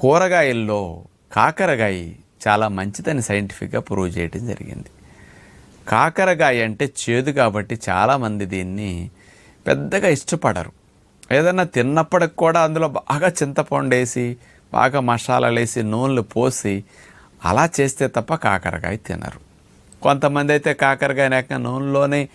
కూరగాయల్లో కాకరకాయ చాలా మంచిదని సైంటిఫిక్గా ప్రూవ్ చేయడం జరిగింది. కాకరకాయ అంటే చేదు కాబట్టి చాలామంది దీన్ని పెద్దగా ఇష్టపడరు. ఏదన్నా తిన్నప్పటికి కూడా అందులో బాగా చింతపండు వేసి బాగా మసాలాలు వేసి నూనెలు పోసి అలా చేస్తే తప్ప కాకరకాయ తినరు. కొంతమంది అయితే కాకరకాయ నూనెలోనే